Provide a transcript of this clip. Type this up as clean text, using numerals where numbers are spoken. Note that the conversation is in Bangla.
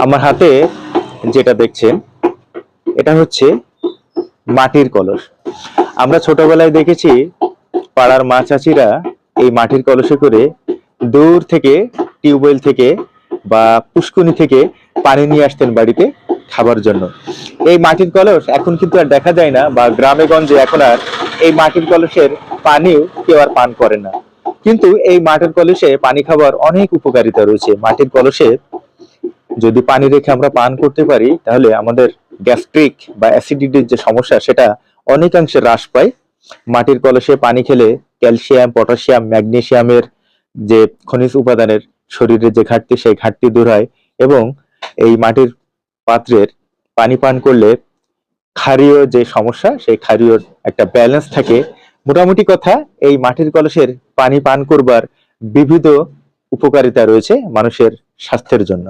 আমার হাতে যেটা দেখছেন এটা হচ্ছে মাটির কলস। আমরা ছোটবেলায় দেখেছি পাড়ার মা চাচিরা এই মাটির কলসে করে দূর থেকে টিউবওয়েল থেকে বা পুষ্কুনি থেকে পানি নিয়ে আসতেন বাড়িতে খাবার জন্য। এই মাটির কলস এখন কিন্তু আর দেখা যায় না, বা গ্রামে গঞ্জে এখন আর এই মাটির কলসের পানিও কেউ আর পান করে না। কিন্তু এই মাটির কলসে পানি খাবার অনেক উপকারিতা রয়েছে। মাটির কলসে যদি পানি রেখে আমরা পান করতে পারি তাহলে আমাদের গ্যাস্ট্রিক বা অ্যাসিডিটির যে সমস্যা সেটা অনেকাংশে হ্রাস পায়। মাটির কলসে পানি খেলে ক্যালসিয়াম, পটাশিয়াম, ম্যাগনেসিয়ামের যে খনিজ উপাদানের শরীরে যে ঘাটতি সেই ঘাটতি দূর হয়, এবং এই মাটির পাত্রের পানি পান করলে ক্ষারীয় যে সমস্যা সেই ক্ষারীয়র একটা ব্যালেন্স থাকে। মোটামুটি কথা, এই মাটির কলসের পানি পান করবার বিবিধ উপকারিতা রয়েছে মানুষের স্বাস্থ্যের জন্য।